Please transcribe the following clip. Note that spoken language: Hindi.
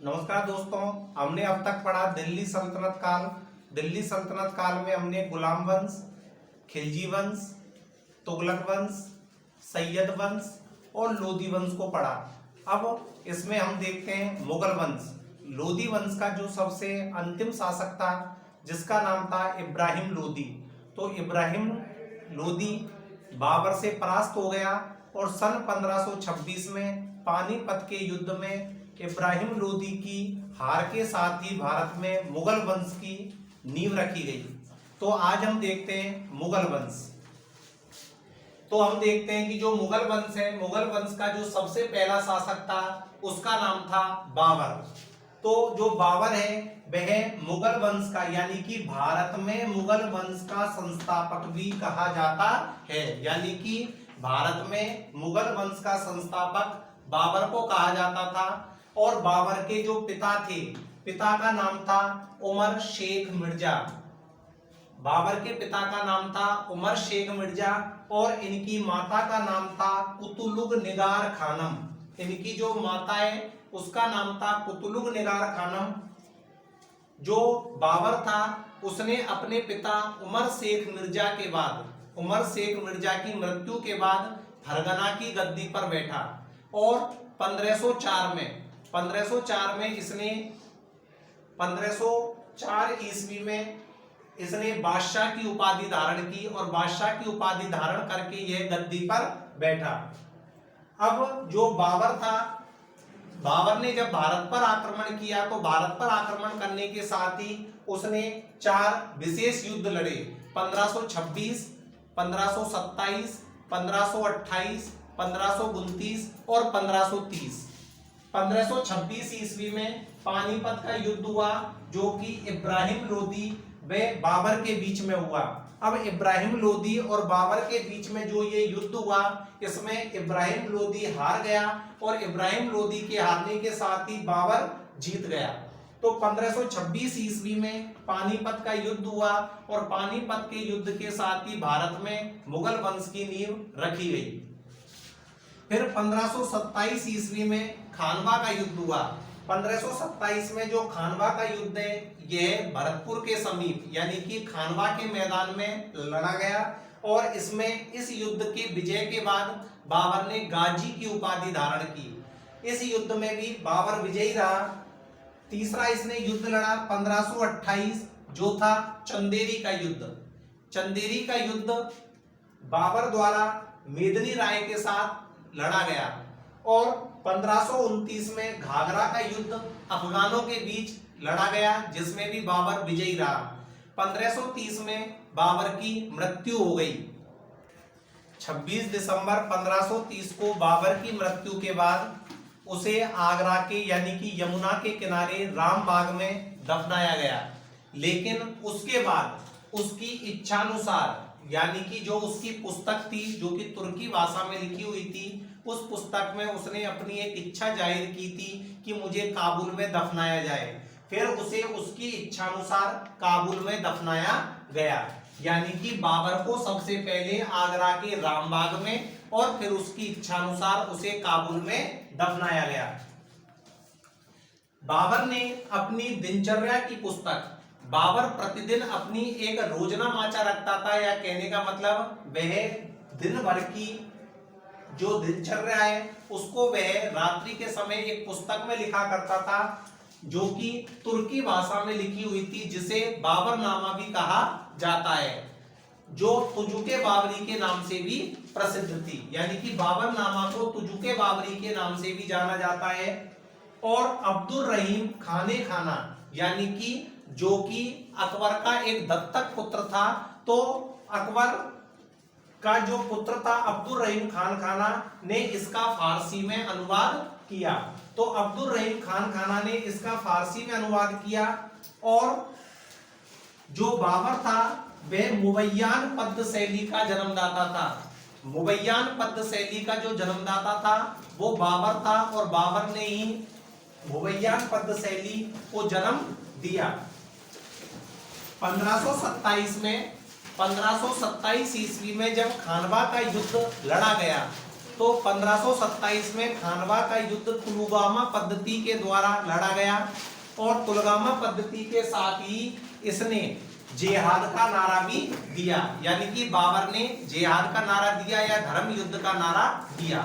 नमस्कार दोस्तों, हमने अब तक पढ़ा दिल्ली सल्तनत काल। दिल्ली सल्तनत काल में हमने गुलाम वंश, खिलजी वंश, तुगलक वंश, सैयद वंश और लोदी वंश को पढ़ा। अब इसमें हम देखते हैं मुगल वंश। लोदी वंश का जो सबसे अंतिम शासक था, जिसका नाम था इब्राहिम लोदी। तो इब्राहिम लोदी बाबर से परास्त हो गया और सन 1526 में पानीपत के युद्ध में इब्राहिम लोदी की हार के साथ ही भारत में मुगल वंश की नींव रखी गई। तो आज हम देखते हैं मुगल वंश। तो हम देखते हैं कि जो मुगल वंश है, मुगल वंश का जो सबसे पहला शासक था उसका नाम था बाबर। तो जो बाबर है वह मुगल वंश का यानी कि भारत में मुगल वंश का संस्थापक भी कहा जाता है। यानी कि भारत में मुगल वंश का संस्थापक बाबर को कहा जाता था। और बाबर के जो पिता थे, पिता का नाम था उमर शेख मिर्जा। बाबर के पिता का नाम था उमर शेख मिर्जा और इनकी माता का नाम था कुतुलुग निगार खानम। इनकी जो माता है उसका नाम था कुतुलुग निगार खानम। जो बाबर था उसने अपने पिता उमर शेख मिर्जा के बाद, उमर शेख मिर्जा की मृत्यु के बाद फरगना की गद्दी पर बैठा और 1504 में इसने 1504 ईस्वी में इसने बादशाह की उपाधि धारण की और बादशाह की उपाधि धारण करके यह गद्दी पर बैठा। अब जो बाबर था, बाबर ने जब भारत पर आक्रमण किया तो भारत पर आक्रमण करने के साथ ही उसने 4 विशेष युद्ध लड़े। 1526, 1527, 1528, 1529 और 1530। 1526 ईस्वी में पानीपत का युद्ध हुआ, जो कि इब्राहिम लोदी व बाबर के बीच में हुआ। अब इब्राहिम लोदी और बाबर के बीच में जो ये युद्ध हुआ, इसमें इब्राहिम लोदी हार गया और इब्राहिम लोदी के हारने के साथ ही बाबर जीत गया। तो 1526 ईस्वी में पानीपत का युद्ध हुआ और पानीपत के युद्ध के साथ ही भारत में मुगल वंश की नींव रखी गई। फिर 1527 ईस्वी में खानवा का युद्ध हुआ। 1527 में जो खानवा का युद्ध है यह भरतपुर के समीप यानी कि खानवा के मैदान में लड़ा गया और इसमें इस युद्ध के विजय के बाद बाबर ने गाजी की उपाधि धारण की। इस युद्ध में भी बाबर विजयी रहा। तीसरा इसने युद्ध लड़ा 1528, जो था चंदेरी का युद्ध। चंदेरी का युद्ध बाबर द्वारा मेदिनी राय के साथ लड़ा गया और 1529 में घाघरा का युद्ध अफगानों के बीच लड़ा गया, जिसमें भी बाबर विजयी रहा। 1530 में बाबर की मृत्यु हो गई। 26 दिसंबर 1530 को बाबर की मृत्यु के बाद उसे आगरा के यानी कि यमुना के किनारे रामबाग में दफनाया गया। लेकिन उसके बाद उसकी इच्छानुसार यानी कि जो उसकी पुस्तक थी, जो कि तुर्की भाषा में लिखी हुई थी, उस पुस्तक में उसने अपनी एक इच्छा जाहिर की थी कि मुझे काबुल में दफनाया जाए। फिर उसे उसकी इच्छानुसार काबुल में दफनाया गया। यानी कि बाबर को सबसे पहले आगरा के रामबाग में और फिर उसकी इच्छानुसार उसे काबुल में दफनाया गया। बाबर ने अपनी दिनचर्या की पुस्तक, बाबर प्रतिदिन अपनी एक रोजनामाचा रखता था, या कहने का मतलब वह दिन भर की जो दिनचर्या है उसको वह रात्रि के समय एक पुस्तक में लिखा करता था, जो कि तुर्की भाषा में लिखी हुई थी, जिसे बाबरनामा भी कहा जाता है, जो तुजुके बाबरी के नाम से भी प्रसिद्ध थी। यानी कि बाबरनामा को तुजुके बाबरी के नाम से भी जाना जाता है। और अब्दुल रहीम खाने खाना यानी कि जो कि अकबर का एक दत्तक पुत्र था, तो अकबर का जो पुत्र था अब्दुल रहीम खान खाना ने इसका फारसी में अनुवाद किया। तो अब्दुल रहीम खान खाना ने इसका फारसी में अनुवाद किया। और जो बाबर था वह मुबय्यान पद्य शैली का जन्मदाता था। मुबय्यान पद्य शैली का जो जन्मदाता था वो बाबर था और बाबर ने ही मुबय्यान पद्य शैली को जन्म दिया। 1527 ईस्वी में जब खानवा का युद्ध लड़ा गया तो 1527 में खानवा का युद्ध तुलगामा पद्धति के द्वारा लड़ा गया और तुलगामा पद्धति के साथ ही इसने जिहाद का नारा भी दिया, यानी कि बाबर ने जिहाद का नारा दिया या धर्म युद्ध का नारा दिया।